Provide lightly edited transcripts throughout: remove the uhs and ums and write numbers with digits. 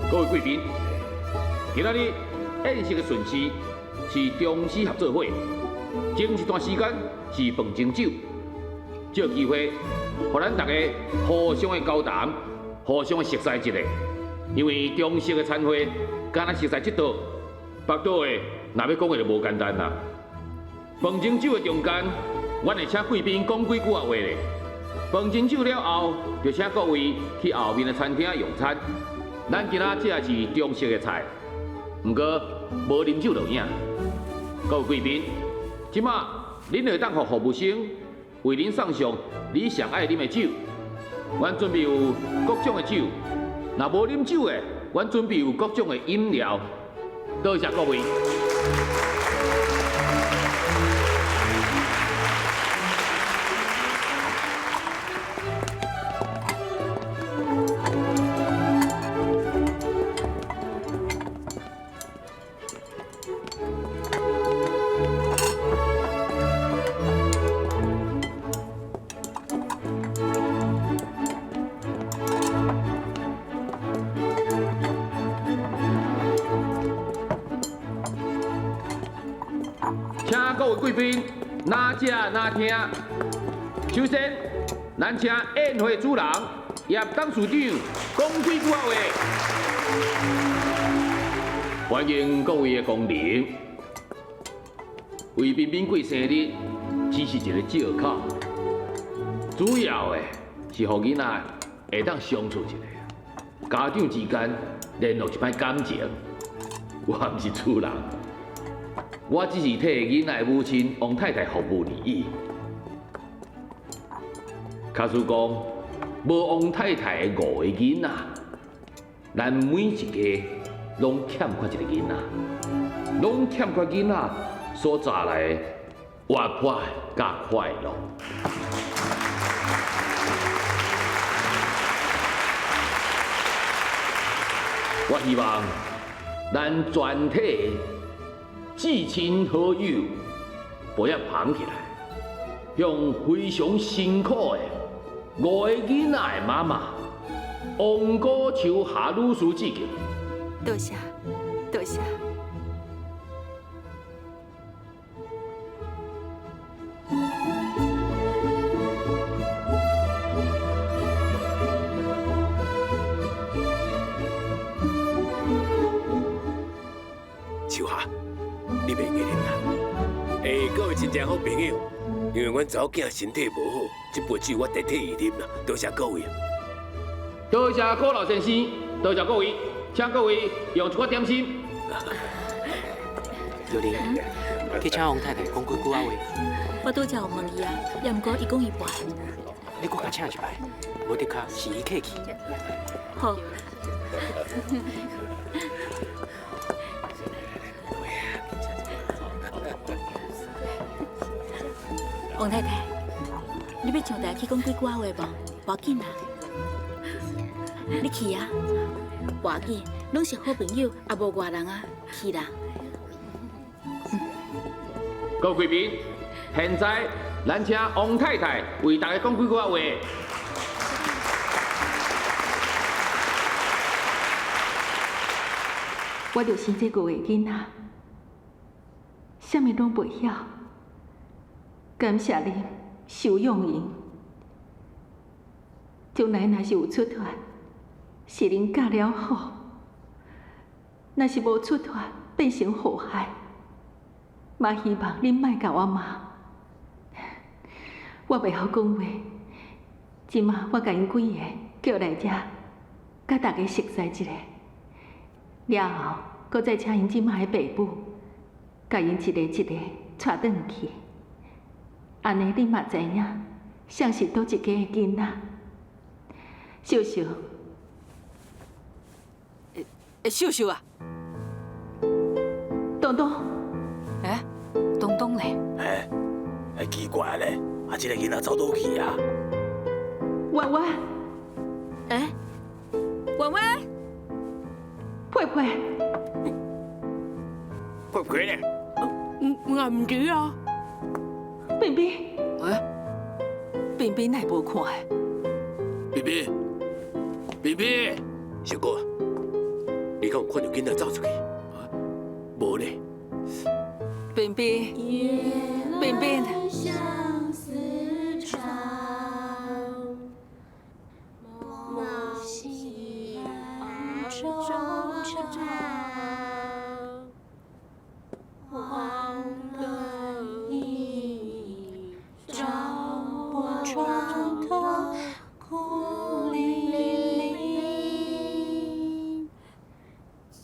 各位贵宾，今仔日宴席的顺序是中西合作会，前一段时间是饭前酒，这个机会，互咱大家互相的交谈，互相的熟悉一下。因为中式的餐会，敢若熟悉这道，北岛的若要讲的就无简单啦。饭前酒的中间，阮会请贵宾讲几句话咧。饭前酒了后，就请各位去后面的餐厅用餐。咱今仔这也是中式的菜，不过无啉酒就影。各位贵宾，即马恁会当互服务生为恁送上你上爱啉的酒。阮准备有各种的酒，若无啉酒的，阮准备有各种的饮料。多谢各位。请各位贵宾哪食哪听。首先，咱请宴会主人叶董事长讲几句话。欢迎各位的光临。为彬彬过生日只是一个借口，主要的是互囡仔会当相处一下，家长之间联络一摆感情。我毋是主人。我只是替囡仔母亲王太太服务而已。假使讲无王太太的5个囡仔，咱每一家拢欠缺一个囡仔，拢欠缺囡仔所带来的活泼甲快乐。我希望咱全体至亲好友，背啊捧起来，向非常辛苦的5个囡仔的妈妈王果秋夏女士致敬。多谢，多谢。秋夏，你袂记啉啦？各位真正好朋友，因为阮查某囝身体无好，这杯酒我代替伊啉啦，多谢各位。多谢柯老先生，多谢各位，请各位用一寡点心。刘玲，去请王太太讲几句话。我拄才有问伊啊，也毋过伊讲伊不爱。你搁甲请一摆，无得卡是伊客气。好。王太太，你要上台去讲几句话无？无要紧啦，你去啊，无要紧，拢是好朋友，也无外人啊，去啦。各位贵宾，现在咱请王太太为大家讲几句话。我就生这5个囡仔，啥物拢袂晓。感谢您收养因，将来若是有出团，是您教了好；若是无出团，变成祸害，嘛希望您莫甲我骂。我袂晓讲话，即马我甲因几个叫来遮，甲大家熟悉一下。了后，搁再请因即卖的爸母，甲因一个一个带转去。安尼你嘛知影，像是倒一家的囡仔。秀秀，秀秀啊，东东，哎，东东嘞？奇怪咧，这个囡仔走倒去啊？婉婉，哎，婉婉，佩佩，快快咧！我唔知啊。冰冰，哎，冰冰乃无看的？冰冰，冰冰，小哥，你敢有看到囡仔走出去？无咧。冰冰，冰冰。相思长，梦醒终长。黄灯一照我床头孤零零，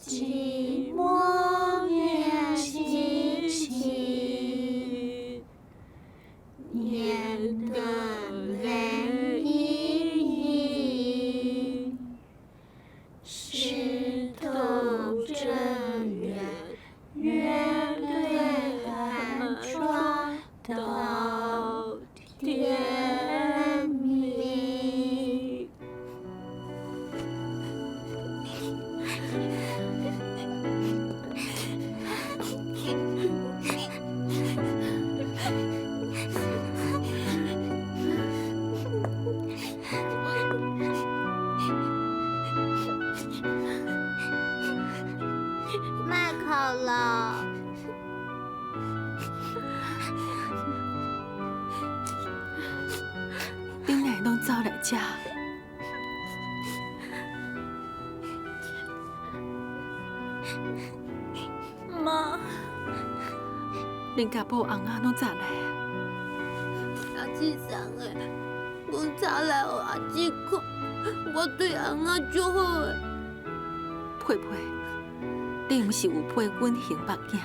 寂寞念心情，念得泪盈盈，石头正月月对寒窗到天明。卖烤了。恁奶拢走来遮，妈，恁家母翁仔拢咋来啊？阿姊生的，阮早来互阿姊看，我对翁仔足好的。佩佩，你毋是有配阮杏目镜？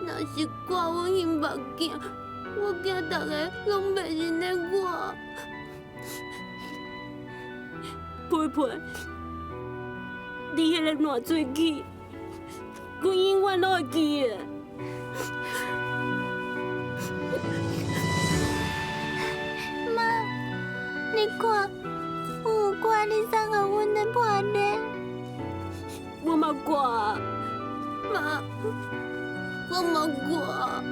若是挂阮迄目镜，我惊大家拢袂认得我。佩佩，你迄个烂嘴齿，阮永远拢会记的。妈，你看，我有挂你送给阮的破链。我嘛挂，妈。我冇挂，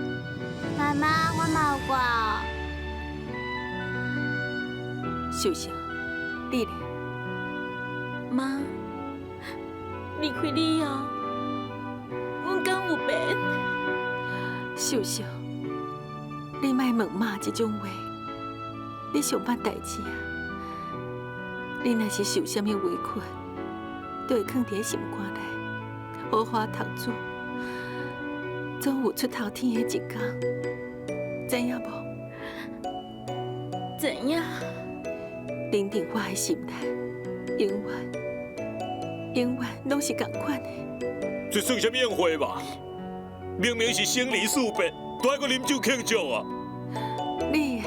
妈妈，我冇挂。秀秀，你咧？妈，离开你啊，我敢有病？秀秀，你莫问妈这种话，你上捌代志啊？你若是受什么委屈，都会藏伫心肝内，好好读书。总有出头天的一天，知影无？怎样？认定我的心态，永远拢是同款的。这算什么宴会吧？明明是生离死别，都还阁啉酒庆祝啊！你，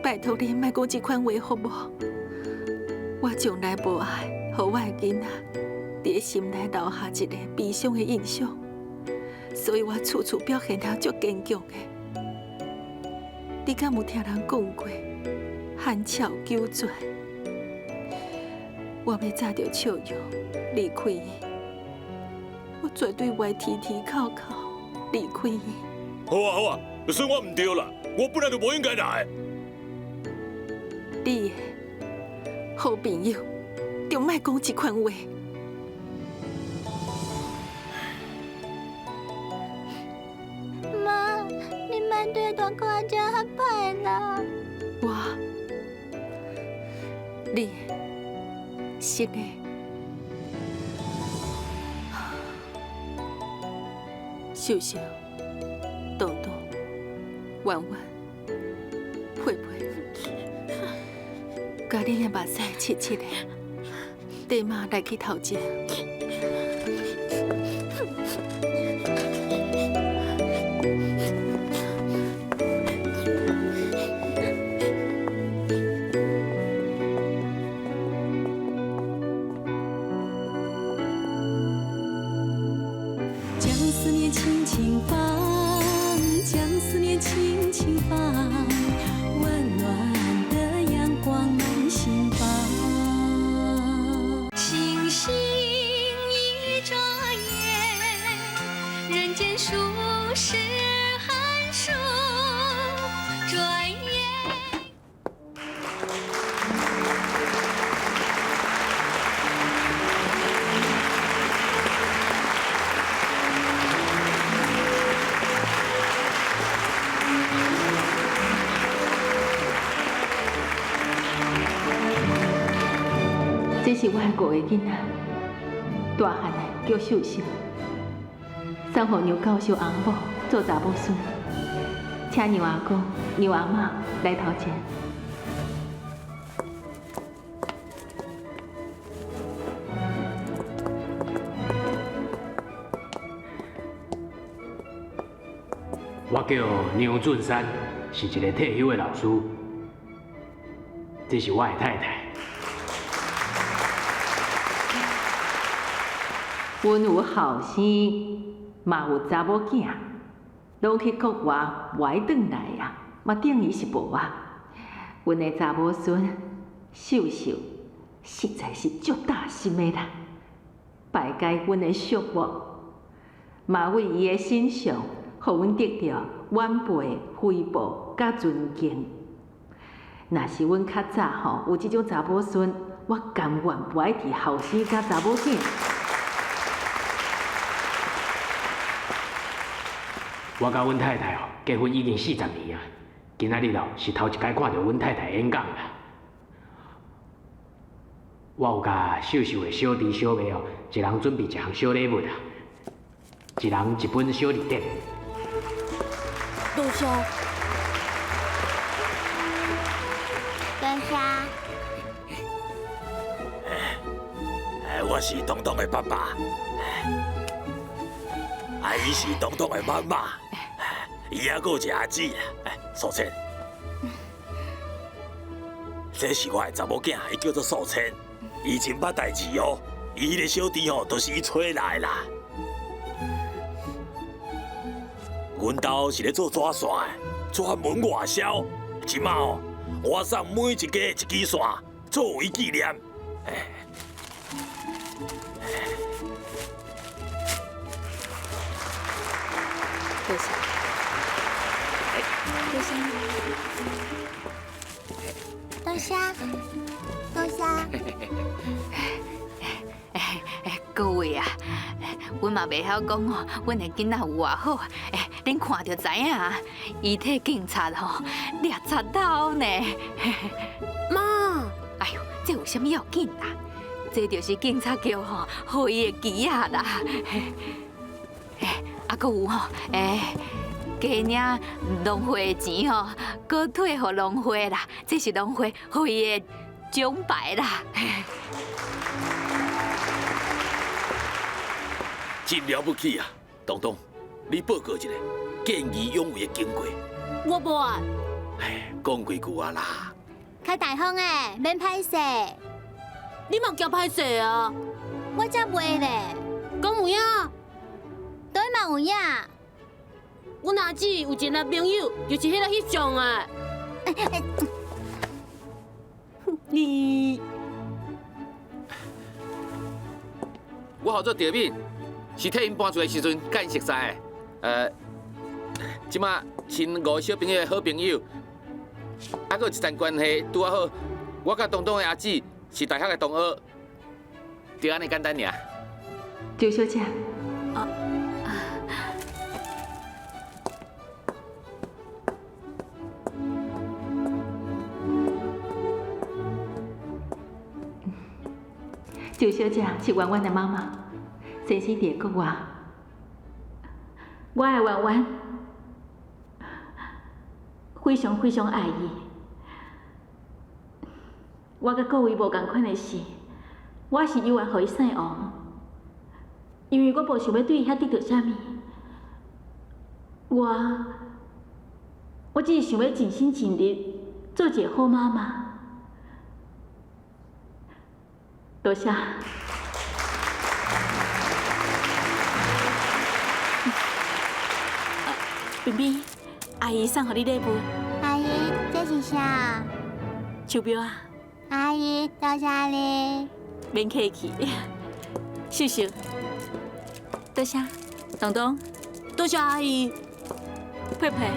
拜托你莫讲这款话好无？我从来无爱，互我的囡仔伫心内留下一个悲伤的印象。所以我处处表现得足坚强的。你敢有听人讲过寒峭求全？我要早着笑容离开伊，我绝对袂提提靠靠离开伊。好啊好啊，就算我唔对啦，我本来就无应该来。你的好朋友，就莫讲这款话。妈，你莫对大哥阿姐遐歹啦。你是的，秀秀、东东、婉婉、佩佩，甲恁的目屎切切的，缀妈来去头前。数是寒暑，转眼。这是我的5个囡仔，大汉的叫秀秀，送予杨教授翁某做查某孙，请杨阿公、杨阿嬷来头前。我叫杨俊山，是一个退休的老师。这是我的太太。阮有后生，嘛有查某囝，拢去国外歪转来啊，嘛等于是无啊。阮的查某孙秀秀，实在是足大心的啦，拜解阮的祝福，嘛为伊的身上，互阮得到晚辈回报甲尊敬。若是阮较早吼有即种查某孙，我甘愿不爱伫后生甲查某囝。我甲阮太太结婚已经40年啊，今仔日是头一摆看到阮太太演讲啦。我有甲秀秀的小弟小妹一人准备一项小礼物啊，一人一本小字典。多谢。多谢。我是东东的爸爸，伊是东东的妈妈，伊还有一个阿姊啦，素倩。这是我的查某囝，伊叫做素倩，伊真捌代志哦。伊的小弟都是伊找来啦。阮兜是咧做纸线的，专门外销。即马我送每一家一支线，作为纪念。多谢。多谢。多谢。各位啊，阮嘛袂晓讲哦，阮的囡仔有偌好，恁看就知影啊。遗体警察吼，掠贼头呢。妈，哎呦，这有啥物要紧啦？这就是警察局吼，互伊的旗啊啦。啊，搁有吼，家领农会的钱吼，搁退互农会啦，这是农会互伊的奖牌啦。真了不起啊，东东，你报告一下，见义勇为的经过。我无。讲几句啊啦。较大方诶，免歹势。你嘛叫歹势啊？我才袂咧。讲有影？对嘛有影？阮阿姊有一个朋友，就是迄个翕相啊。你，我号做赵敏，是替因搬出来时阵甲因熟识的。即马亲5个小朋友的好朋友，还佫有一层关系拄啊好。我甲东东的阿姊是大学的同学，就安尼简单尔。周小姐。周小姐是婉婉的妈妈，先生伫国外。我爱婉婉，非常非常爱伊。我甲各位无共款的是，我是有缘互伊姓王，因为我无想要对伊遐得到啥物。我只是想要尽心尽力做一个好妈妈。多谢。冰冰，阿姨送予你礼物。阿姨，这是啥？手表啊。阿姨，多谢你。免客气。秀秀，多谢。东东，多谢阿姨。佩佩，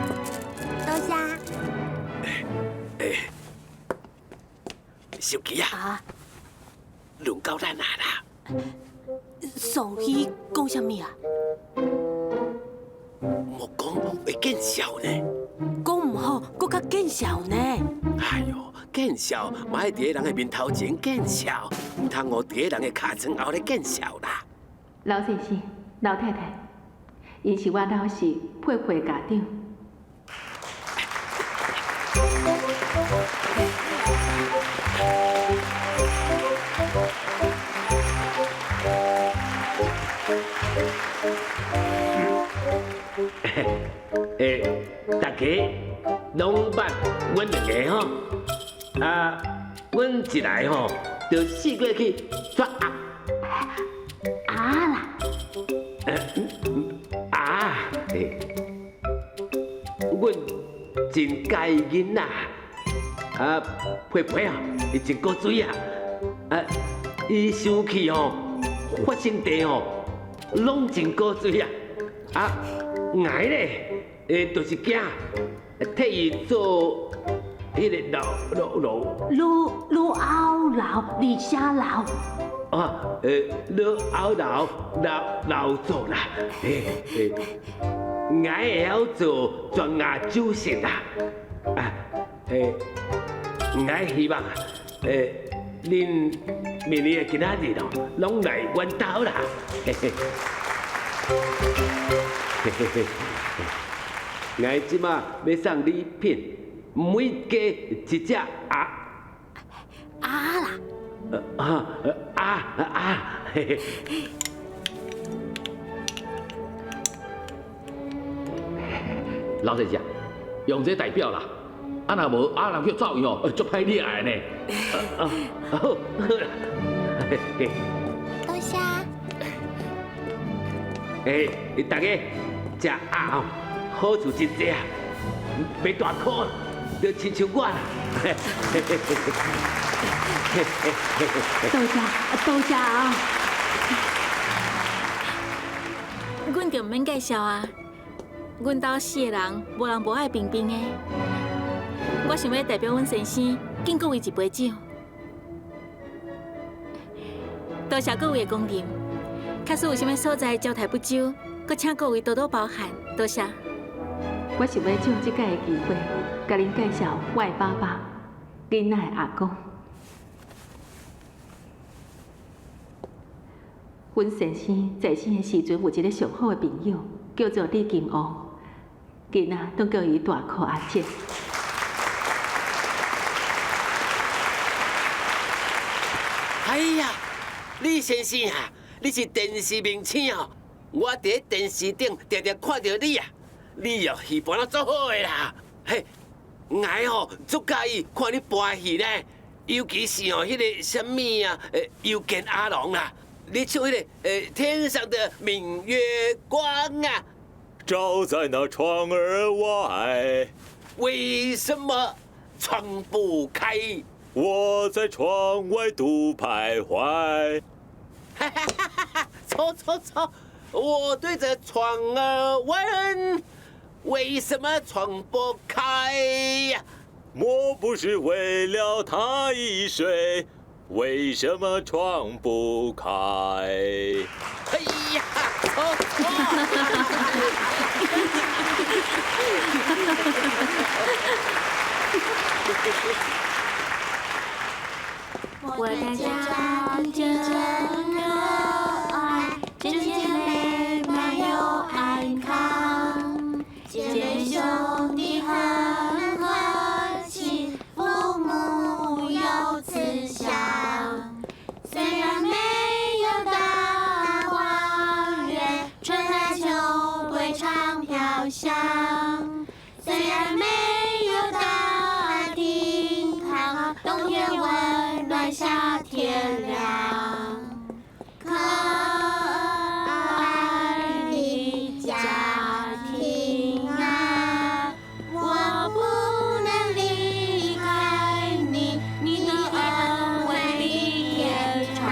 多谢。小琪啊，轮到咱啦。宋希讲什么啊？莫讲会见笑呢。讲唔好，搁较见笑呢。哎呦，见笑嘛爱伫个人的面头前见笑，唔通我伫个人的尻川后咧见笑啦。老先生、老太太，因是我老师佩佩家长。大家拢捌阮两个吼，阮一来吼，就四过去抓啦，阮真介意囡仔，佩佩啊，伊真古水啊，伊生气吼，发生地吼，拢真古水啊，挨咧，就是惊，替伊做迄个老，李虾老，老做啦，挨会晓做全牙酒食啦，挨希望恁明年的今仔日哦，拢来阮兜啦，我即马要送礼品，每家一只啦。老先生，用这代表啦，若无人去走伊哦，足歹厉害呢。好啦，多谢。大家食哦，好处真济啊，袂大颗，就亲像我啦。多谢啊！阮就唔免介绍啊，阮兜4个人，无人无爱冰冰的。我想要代表阮先生，敬各位一杯酒。多谢各位的光临，假使有啥物所在交代不周，阁请各位多多包涵，多谢。我想要借这届的机会，甲恁介绍我的爸爸，囡仔的阿公。阮先生在生的时阵有一个上好的朋友，叫做李金王，囡仔都叫伊大箍阿姐。哎呀，李先生啊，你是电视明星哦，我伫电视顶常常看到你啊，你哦戏扮得足好的啦，嘿，我哦足介意看你扮戏呢，尤其是哦迄个什么啊，又见阿龙啦。你唱迄个天上的明月光啊，照在那窗儿外，为什么窗不开？我在窗外独徘徊。哈哈哈哈哈！错，我对着窗儿问，为什么窗不开呀？莫不是为了他一睡？为什么窗不开？哎呀，错！我的家真热爱，真甜美满又安康，姐妹兄弟很和气，父母有慈祥。虽然没有大花园，春来秋归常飘香。虽然没有大厅堂，冬天温暖，夏天凉。可爱的家庭啊，我不能离开你，你的恩惠比天长。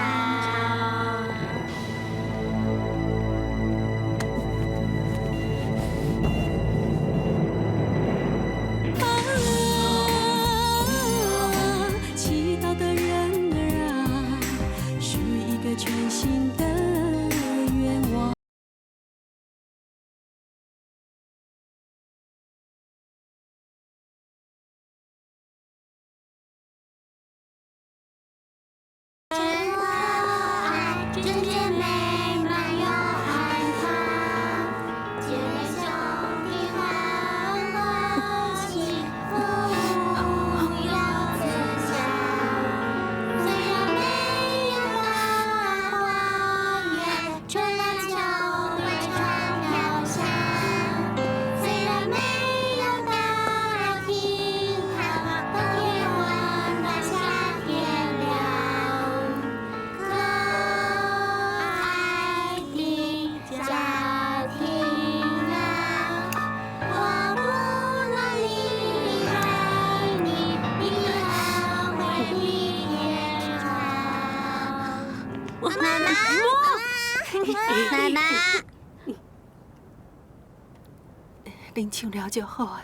恁唱了就好啊，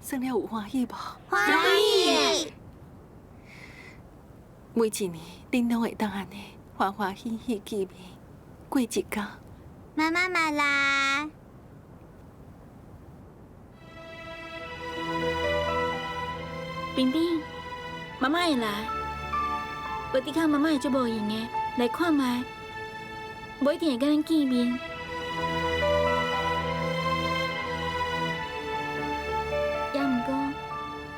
算了有欢喜无？欢喜。每一年恁拢会当安尼欢欢喜喜见面过一天。妈妈嘛来。冰冰，妈妈会来。无抵抗妈妈会足无闲的，来看卖，无一定会跟咱见面。也毋过，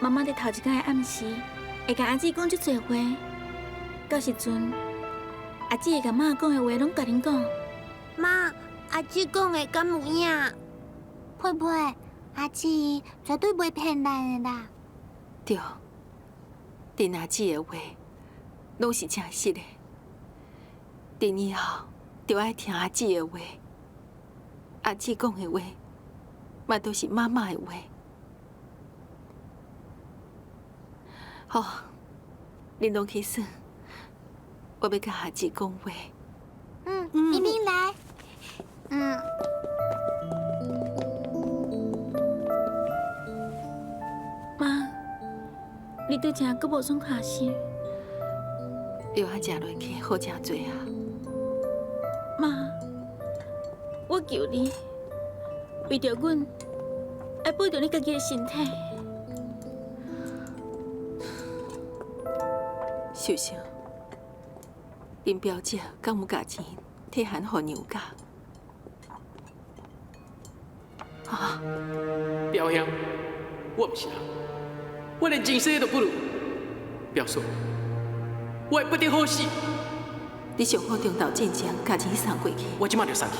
妈妈伫头一天的暗时，会甲阿姊讲足侪话。到时阵，阿姊会甲妈讲的话，拢甲恁讲。妈，阿姊讲的敢有影？佩佩，阿姊绝对袂骗咱的啦。对，恁阿姊的话，拢是真实的。恁以后就爱听阿姊的话，阿姊讲的话，嘛都是妈妈的话。好，恁拢去耍，我要甲阿姊讲话。冰冰来。妈，你对正阁无爽下心。药啊食落去好真多啊！妈，我求你，为着阮，爱保重你家己的身体。秀秀，恁表姐敢有甲钱摕函互娘家？啊！表兄，我不是人，我连前世都不如。表叔，我会不得好死。你上好中昼进前，甲钱送过去。我即马就送去。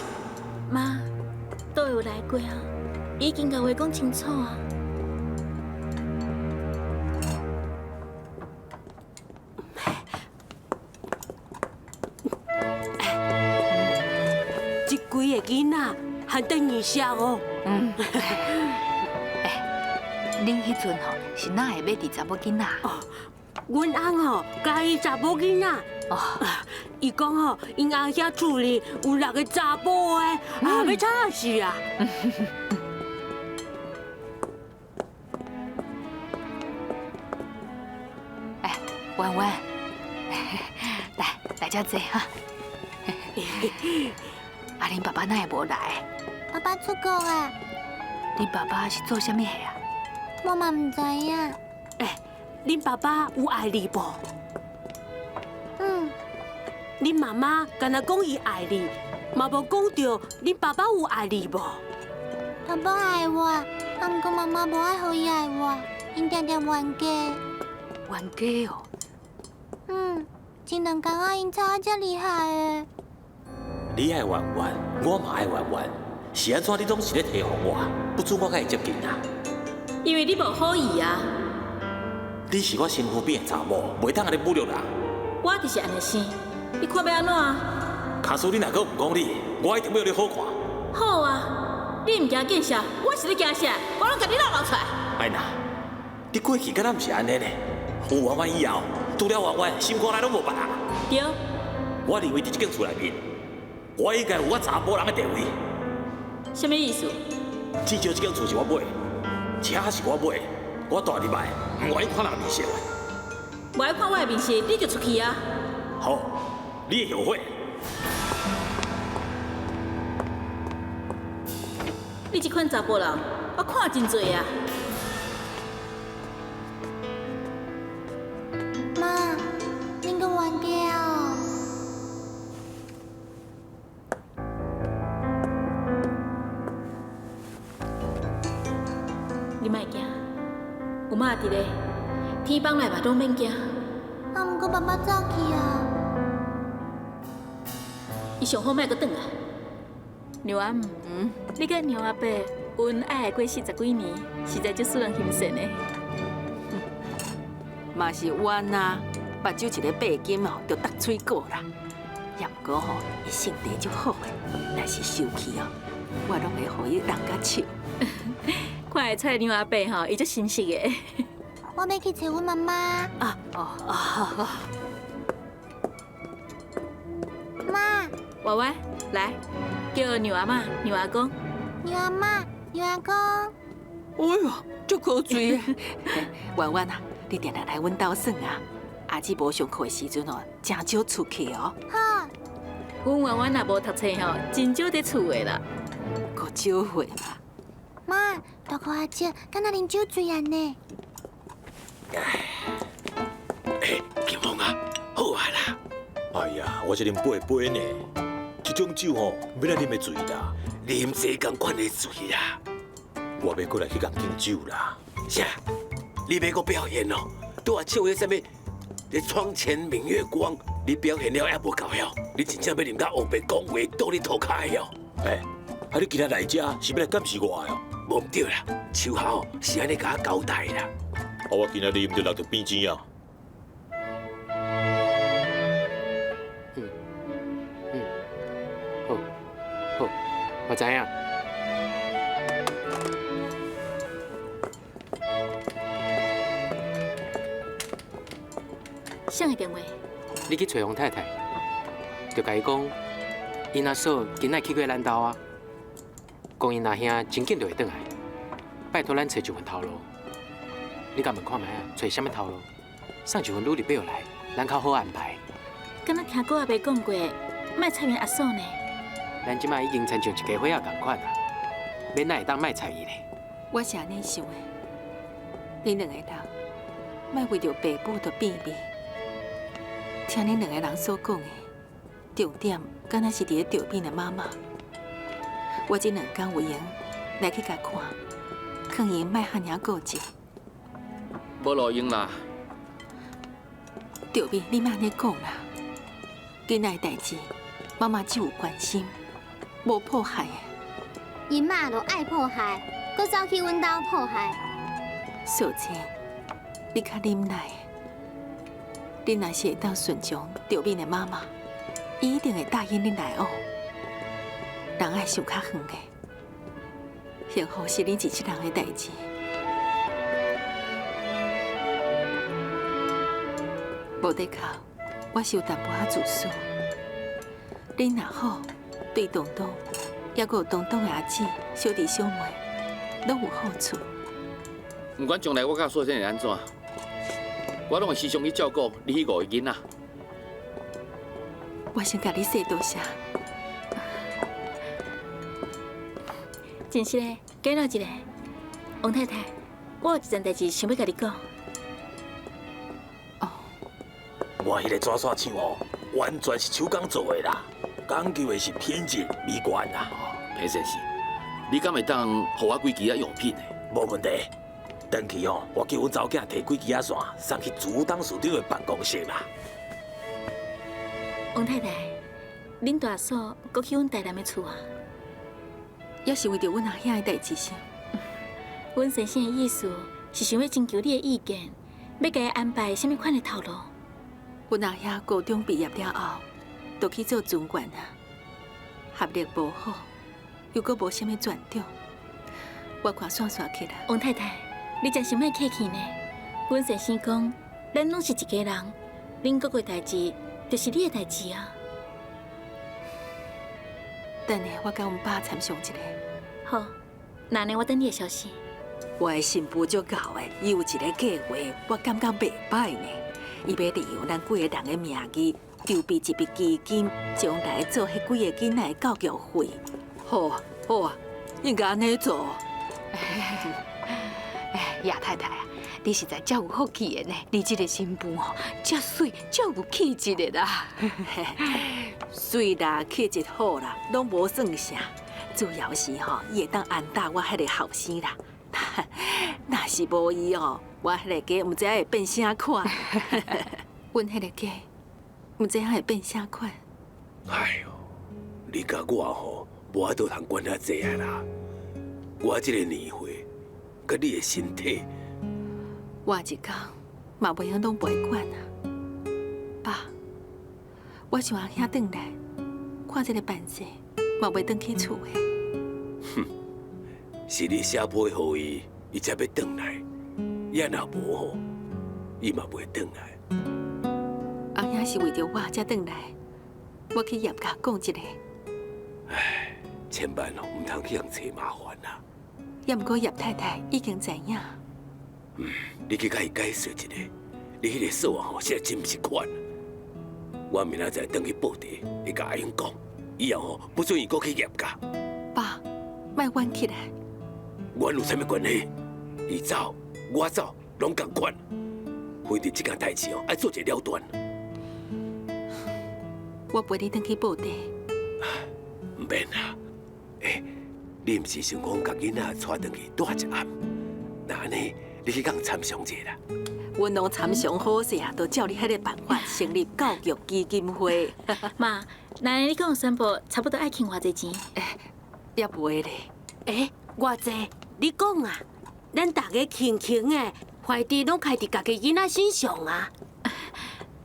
妈，都有来过啊，已经甲话讲清楚啊。这几个囡仔还等二下哦。恁迄阵吼是哪会买伫查某囡仔？阮翁吼介意查某囡仔。伊讲吼，因阿遐厝里有6个查甫的，要吵死啊！婉婉，来遮坐哈。恁爸爸哪会无来？爸爸出国啊，恁爸爸是做啥物的啊？我嘛唔知影。恁爸爸有爱你无？恁妈妈敢若讲伊爱你，嘛无讲到恁爸爸有爱你无？爸爸爱我，毋过妈妈无爱互伊爱我，因定定冤家。冤家哦。前2工仔因吵啊遮厉害的。你爱婉婉，我嘛爱婉婉，是安怎你总是咧提防我，不准我甲伊接近啊？因为你无好意啊。你是我身躯边的查某，袂当安尼侮辱人。我就是安尼生，你看要安怎啊？卡叔，你若阁唔讲理，我一定要你好看。好啊，你唔惊见识，我是咧惊啥？我拢甲你闹出来。哎呐，你过去敢若唔是安尼呢？有婉婉以后，除了婉婉，心肝内拢无别人。对。我认为伫这间厝内面，我应该有我查甫人的地位。什么意思？至少这间厝是我买，车是我买，我大入来，唔愿意看人面色。无爱看我的面色，你就出去啊！好，你会后悔。你这款查甫人，我看真多啊。妈，恁个冤家哦。你莫惊，有妈伫咧，天放来嘛拢免惊。毋过爸爸走去啊。伊上好莫阁转来。娘阿姆，你甲娘阿伯恩爱过40几年，实在足使人欣赏的。嘛是冤啊，目睭一个白金哦，就搭嘴角啦。也毋过吼，伊性地足好诶，若是生气哦，我拢会互伊人甲笑。看会出来娘阿伯吼，伊足绅士的。我要去找阮妈妈。妈。娃娃，来，叫牛阿嬷、牛阿公。牛阿妈、牛阿公，哎呦，足可嘴的。婉婉啊，你定定来阮兜耍啊。阿姊无上课的时阵哦，真少出去哦。好，阮婉婉若无读册吼，真少伫厝的啦。可少会啦。妈，大哥阿姐，敢若啉酒醉安呢？金凤啊，好啊啦。哎呀，我是啉8杯呢，这种酒吼，要来啉的醉啦。啉这共款的醉啦。我要过来去共敬酒啦。啥？你要搁表演哦？拄啊唱迄啥物？你窗前明月光，你表现了还无够哟！你真正要啉到王白讲话倒你涂骹的哟！哎，啊你今日来这是要来监视我的哦？无对啦，秋豪是安尼甲我交代啦。啊，我今日啉就落着边钱啊！好，我知影。谁的电话？你去找王太太，就甲伊讲，因阿嫂今仔去过咱兜啊，讲因阿兄真紧就会转来，拜托咱找一份头路。你甲问看卖啊，找什么头路？送一份履历表来，咱较好安排。敢若听过阿伯讲过，卖菜面阿嫂呢？咱即摆已经亲像一家伙仔共款啊，免哪会当卖菜伊咧？我是安尼想的，恁两个人莫为着爸母就变面。听恁两个人所讲的，重点敢若是伫咧调变的妈妈。我这2天有闲来去甲看，劝伊莫遐尔固执。无路用啦。调变，你莫安尼讲啦。囡仔的代志，妈妈只有关心，无迫害的。伊妈都爱迫害，搁走去阮兜迫害。小姐，你较忍耐。你若是会当顺从调变的妈妈，伊一定会答应你来学。人爱想较远的，幸福是恁一世人的代志。无得靠，我是有淡薄仔自私。恁若好，对东东，也阁有东东的阿姊、小弟小妹，拢有好处。不管将来我甲素贞会安怎，我拢会时常去照顾你迄5个囡仔。我先甲你说多谢。真是嘞，假闹一个，王太太，我有一件代志想要甲你讲。我迄个抓刷枪哦，完全是手工做的啦，讲究的是品质美观啦。裴先生，你敢会当互我几支样品呢？无问题。等去哦，我叫阮查某囝摕几支线送去朱董事长的办公室啦。王太太，恁大嫂搁去阮台南的厝啊？也是为着阮阿兄的代志想。阮先生的意思是想要征求你的意见，要甲伊安排什么款的头路？阮阿兄高中毕业了后，就去做军官啊，学历无好，又阁无什么专长。我看算算起来，王太太，你真是莫客气呢。阮先生讲，咱拢是一家人，恁哥哥的代志就是你的代志啊。等下我甲阮爸参详一下。好，那呢我等你的消息。我的新妇足够的，伊有一个计划，我感觉袂歹呢。伊要利用咱几个人的名义，筹备一笔基金，将来做迄几个囡仔的教育费。好，好啊，应该安尼做。哎，叶太太啊，你实在真有福气的呢！你这个新妇哦，真水，真有气质的啦。水啦，气质好啦，拢无算啥。主要是吼，伊会当安搭我迄个后生啦。若是无伊哦，我迄个家毋知会变啥款。阮迄个家毋知会变啥款。哎呦，你甲我吼，无法度通管遐济啊啦。我这个年岁，甲你的身体，我一工嘛袂晓拢袂管啊。爸，我想阿兄转来，看这个办事，嘛袂转去厝的。哼，是你写批互伊，伊才要转来。也若无好，伊嘛袂转来。阿兄是为着我才转来，我去严格讲一下。唉，千万哦，唔通去人找麻烦啦。也毋过叶太太已经知影。你去甲伊解释一下，你迄个数啊吼，实在真不是款。我明仔载登去报地，会甲阿英讲，以后吼不准伊搁去业家。爸，莫冤起来。阮有啥物关系？伊走，我走，拢共款。非得这件代志哦，爱做一个了断。我陪你登去报地。唔免啦，你毋是想讲甲囡仔带登去带一暗？那安尼，你去共参详者啦。阮拢参详好势啊，都照你迄个办法成立教育基金会。妈，那你讲宣布差不多爱欠偌济钱？也袂咧。偌济？你讲啊，咱大家轻轻的，坏地拢开伫家己囡仔身上啊。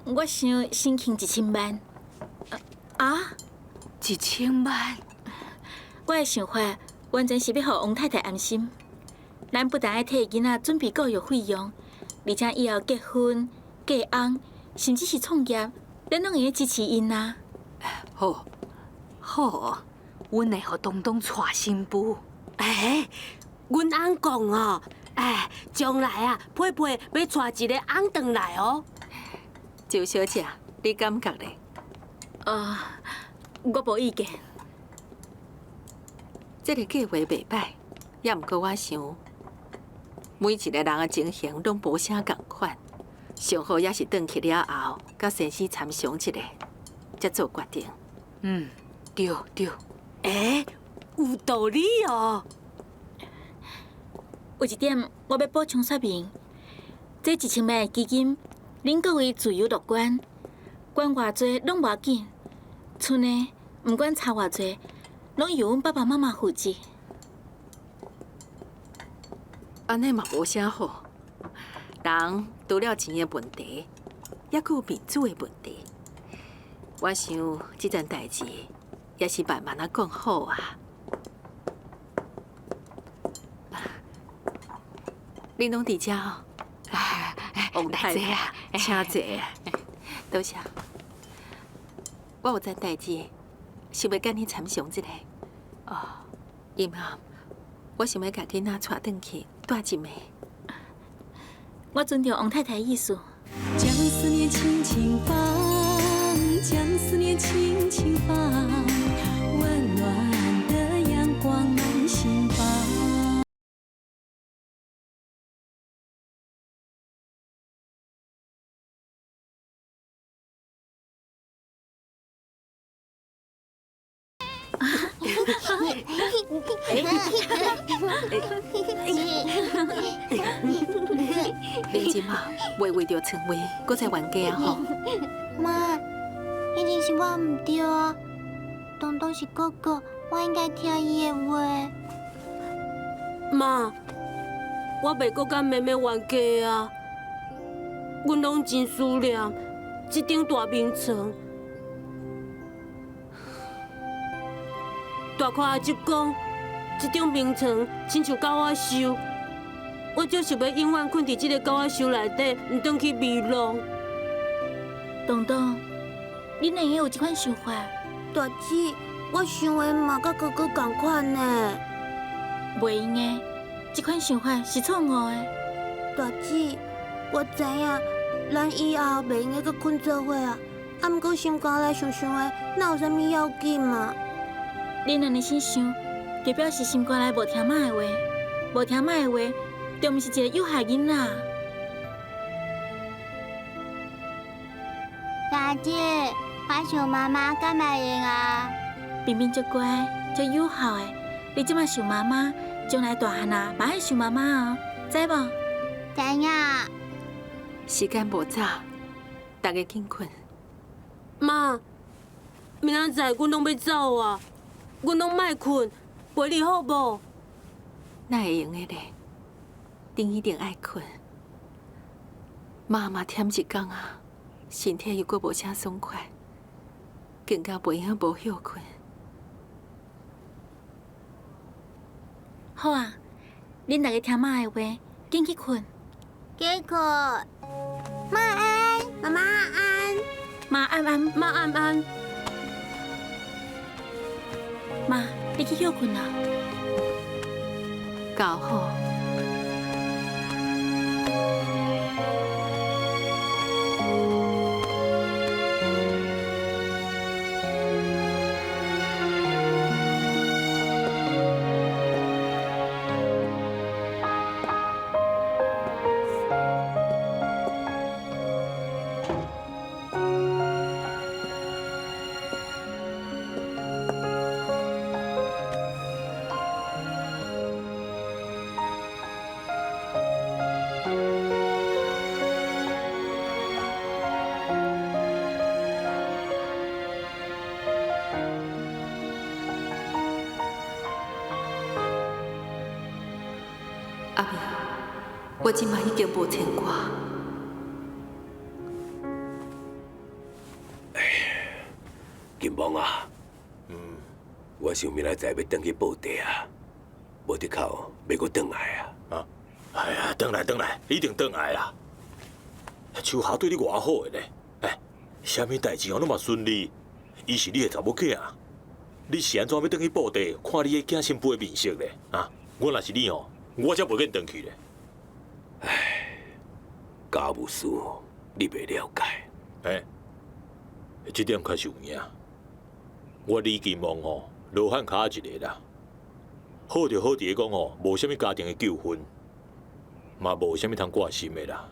我想先欠1000万。1000万？我的想法完全是要互王太太安心。咱不但要替囡仔准备教育费用，而且以后结婚、嫁翁，甚至是创业，咱拢会支持因啊。好，好，阮会互东东娶新妇。阮翁讲哦，将来啊，佩佩要带一个翁回来哦。周小姐，你感觉咧？我无意见。这个计划袂歹，也毋过我想，每一个人的情形拢无啥共款，上好也是转去了后，甲先生参详一下，才做决定。对。有道理哦。有一点我要补充说明，这1000万的基金，恁各位自由乐观，管偌济拢无要紧，剩的毋管差偌济，拢由阮爸爸妈妈负责。安尼嘛无啥好，人除了钱的问题，也佫有面子的问题。我想这件代志也是慢慢讲好啊。恁拢伫遮哦。王太太，请坐。多谢。我有件代志，想要跟你参详一下。姨妈，我想要甲囡仔带转去带一暝。我尊重王太太的意思。将思念轻轻放，将思念轻轻放，温暖的阳光满心房。你即马袂为着成为，搁再冤家啊吼！妈，一定是我唔对啊！东东是哥哥，我应该听伊的话。妈，我袂搁甲妹妹冤家啊！阮拢真思念这顶大眠床。大块阿叔讲，这张眠床亲像狗仔箱，我就是要永远困伫这个狗仔箱内底，唔转去迷路。东东，你哪会有这款想法？大姐，我想的嘛，甲哥哥同款呢。袂用的，这款想法是错误的。大姐，我知影，咱以后袂用再困做伙啊。啊，毋过心肝内想想的，哪有啥物要紧嘛？恁安尼先想，就表示心肝内无听妈的话，无听妈的话，就毋是一个有害囡仔。大姐，我想妈妈敢会用啊？冰冰足乖，足友好的，你即马想妈妈，将来大汉啊，嘛爱想妈妈哦，知无？知影。时间无早，大家紧困。妈，明仔载阮拢要走啊，阮拢莫困，陪你好无？哪会用的咧？丁一定爱困。妈妈忝一工啊，身体又搁无啥爽快，更加袂晓无休困。好啊，恁大家听妈的话，紧去困。给困。妈安，妈妈安，妈安安，妈安安。妈。你去休困啊？搞好。阿明，我即摆已经无牵挂。金王啊，我想明仔载要转去报地啊，无得靠要搁转来啊。哎呀，转来，一定转来啦！秋霞对你偌好的呢，啥物代志哦那么顺利？伊是你的查某囝，你是安怎要转去报地看你的囝新妇的面色呢？啊，我若是你哦。我才袂愿转去咧。家务事你袂了解。这点确实有影。我李金王哦，罗汉脚一个啦。好就好伫讲哦，无啥物家庭的纠纷，嘛无啥物通挂心的啦。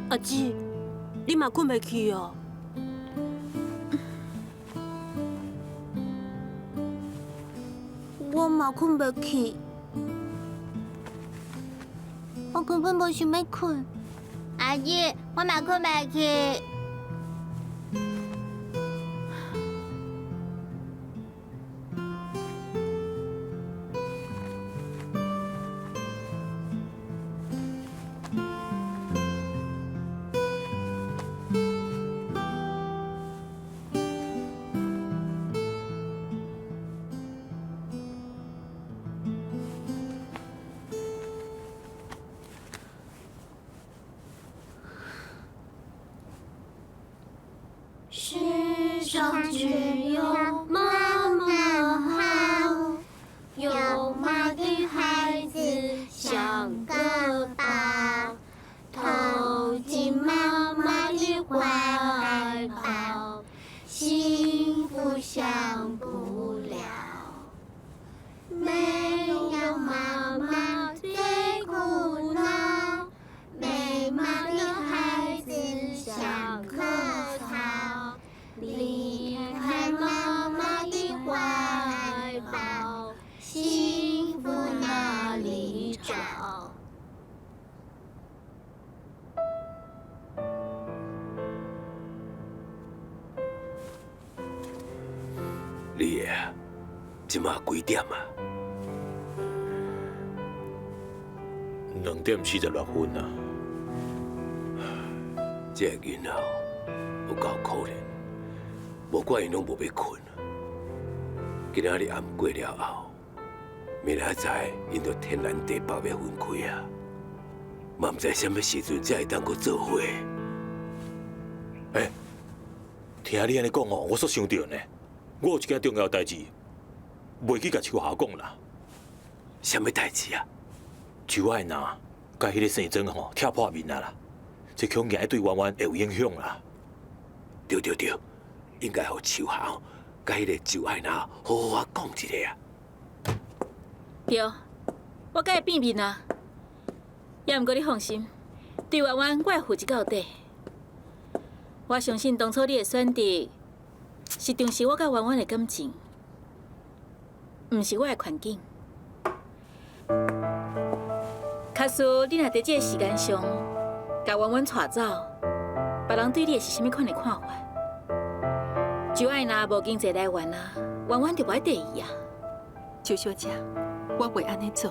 阿姊，你嘛困袂去哦？我嘛困袂去，我根本无想要困。阿姨，我嘛困袂去。世上只有妈妈好，有妈的孩子像个宝，投进妈妈的怀抱，幸福享不了。没有妈妈最苦恼，没妈的孩子像棵草。离开妈妈的怀抱，幸福哪里找？你啊，即马几点啊？2点46分啊！这个囡仔有够可怜。无怪因拢无要困，今仔日暗过了后，明仔载因就天南地北要分开啊！嘛毋知什么时阵才会当搁做伙。听你安尼讲哦，我煞想到呢，我有一件重要代志，袂去甲秋霞讲啦。什么代志啊？秋爱拿甲迄个生针吼拆破面啊啦，这恐惊对弯弯会有影响啦。对。应该互秋霞甲迄个周爱娜好好啊讲一下啊。对，我甲伊变面啊。也毋过你放心，对弯弯我会负责到底。我相信当初你的选择是重视我甲弯弯的感情，毋是我的环境。假使你若在这个时间上甲弯弯带走，别别人对你是啥物款的看法？就爱若无经济来源啊，远远就不爱第一啊。周小姐，我袂安尼做。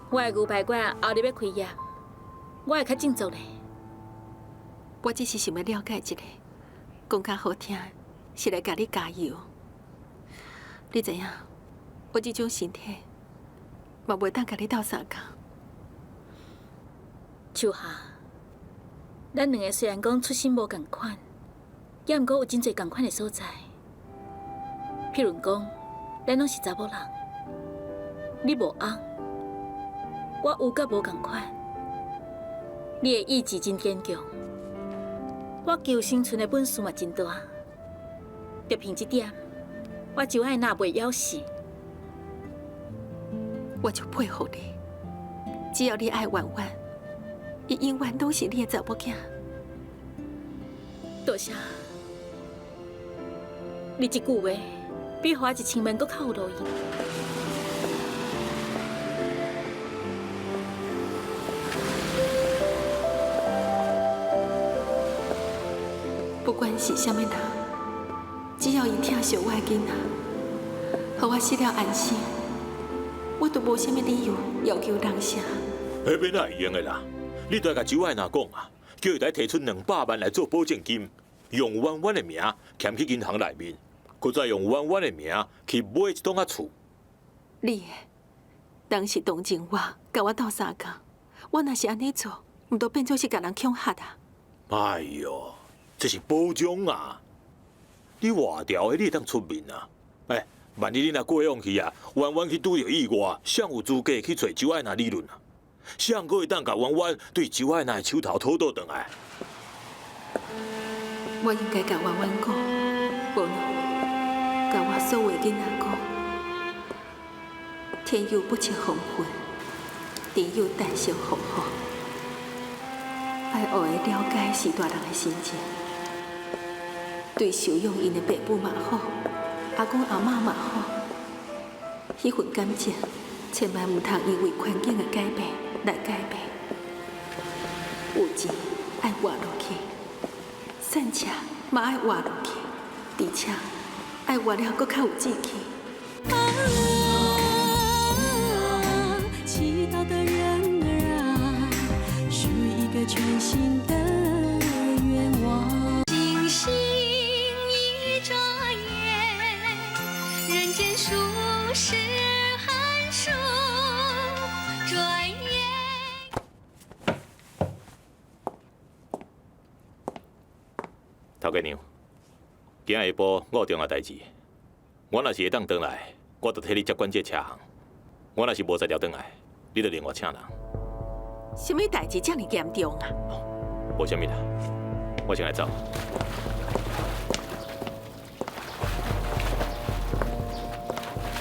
我的牛排馆后日要开业，我会较振作嘞。我只是想要了解一下，讲较好听，是来甲你加油。你知影，我这种身体，嘛袂当甲你斗相共。秋夏，咱两个虽然讲出身无共款，也毋过有真侪共款的所在。譬如讲，咱拢是查某人，你无翁，我有甲无共款。你的意志真坚强，我求生存的本事嘛真大。就凭这点，我就爱若袂枵死。我就佩服你，只要你爱婉婉，伊永远都是你的查某囝。多谢，你这句话比花1000万搁较有路用。不管是啥物人，只要伊疼惜我的囡仔，互我死了安心，我都无啥物理由要求人啥。迄边哪会用的啦？你都甲周爱娜讲啊，叫伊来提出200万来做保证金，用婉婉的名签去银行内面，佮再用婉婉的名去买一栋厝。你当时同情我，甲我斗相共，我若是安尼做，毋都变做是甲人恐吓啊！哎哟，这是保障啊！你外调的，你会当出面啊？哎，万一你若过往去啊，婉婉去拄着意外，谁有资格去找周爱娜理论啊？谁人会当甲婉婉对周爱娜的手头讨倒转来？我应该甲婉婉讲，无喏，甲我所有的囡仔讲，天有不测风云，地有旦夕祸福，爱学会了解是大人的心情，对受养因的爸母嘛好，阿公阿嬷嘛好，迄份感情千万唔通因为环境的改变来改变。有钱爱活落去，散车嘛爱活落去，而且爱活了搁较有志气。祈祷的人儿啊，属于一个全新的愿望。星星一眨眼，人间数十寒暑，转眼。头家娘，今下晡我有重要代志，我若是会当回来，我就替你接管这车行。我若是无在了回来，你就另外请人。什么代志这么严重啊？无啥物啦，我先来走。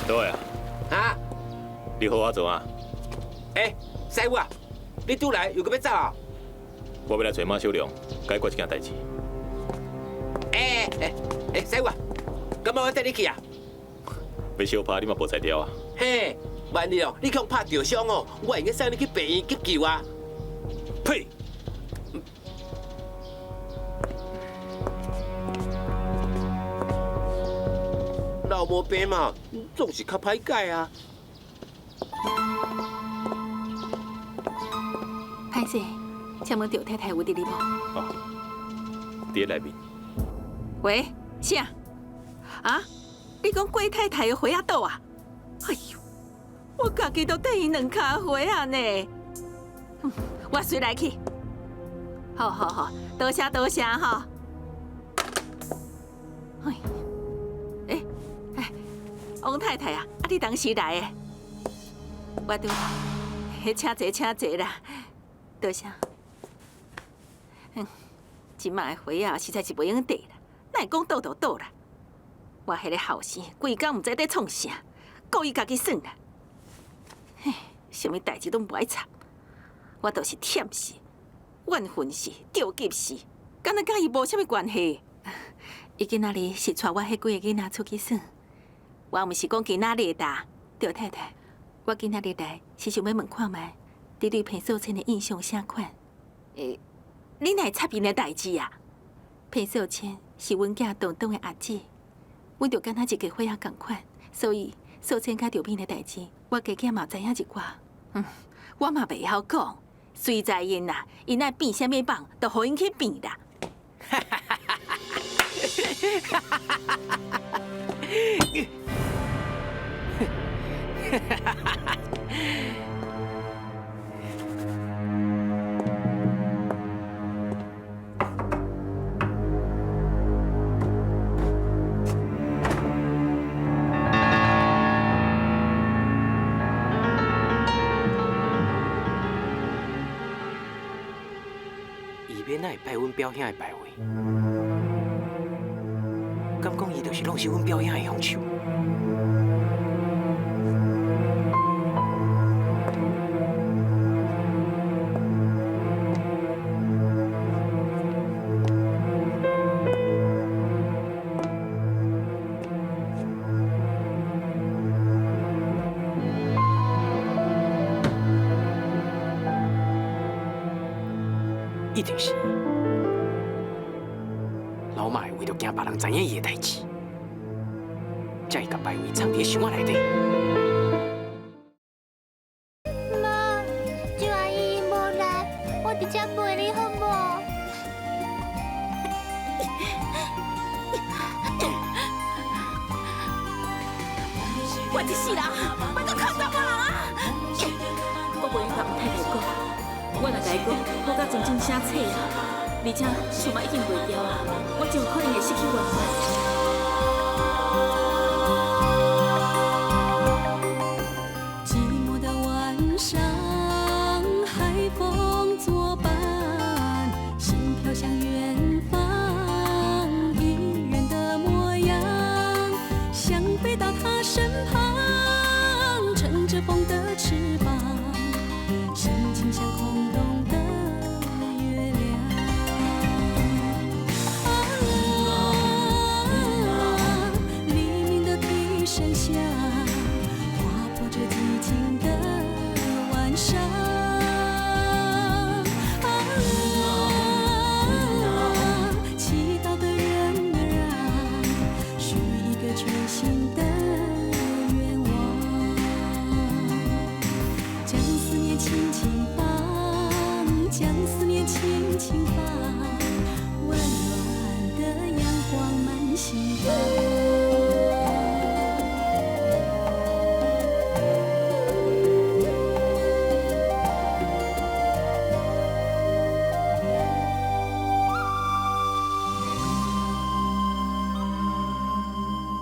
倒位啊！啊！你好我做啊？师傅啊，你拄来又搁要走啊？我要来找马小良解决这件代志。师傅啊，咁我带你去啊？要小拍你嘛无才调啊？嘿，万一哦，你恐拍着伤哦，我应该送你去病院急救啊！呸！老毛病嘛，总是较歹改啊。歹势，请问赵太太有伫哩无？哦，伫内面。喂，啥？啊？你讲郭太太的花仔倒啊？哎呦，我家己都等伊2骹花啊呢。我随来去。好，多谢哈。王太太啊，你当时来的？我拄，请坐啦，多谢。即摆的花啊，实在是袂用缀啦，哪会讲倒就倒啦？我迄个后生，规工毋知在创啥，故意家己耍啦。嘿，啥物代志拢无爱插，我就是忝死、怨愤死、着急死，敢若甲伊无啥物关系。伊今仔日是带我迄几个囡仔出去耍，我毋是讲今仔日啦，赵太太，我今仔日来是想要问看卖，伫绿片所穿的印象啥款？你哪插边的代志啊？裴秀清是阮囝东东的阿姊，阮就跟他一个伙仔共款，所以秀清甲着变的代志，我家囝嘛知影一寡。我嘛袂晓讲，随在因啦，因爱变啥物棒，就互因去变啦。伊免会拜阮表兄的拜位，敢讲伊就是拢是阮表兄的凶手？一定是老妈会为着惊别人知影伊的代志，才会甲拜位藏伫箱仔内底。妈，就阿姨无来，我直接陪你好无？我这世人，我都看到我人啊！我袂用甲吴太太讲，我若甲伊讲，我甲真正啥册啊，而且想嘛已经袂掉啊，我真有可能会失去原寂寞的晚上，海风作伴，心飘向远方，一人的模样，想飞到他身旁，乘着风的翅膀，心情像空洞的月亮。黎明的笛声响，划破这寂静的晚上。祈祷的人儿啊，许一个全新的愿望，将思念轻轻放，将思念轻轻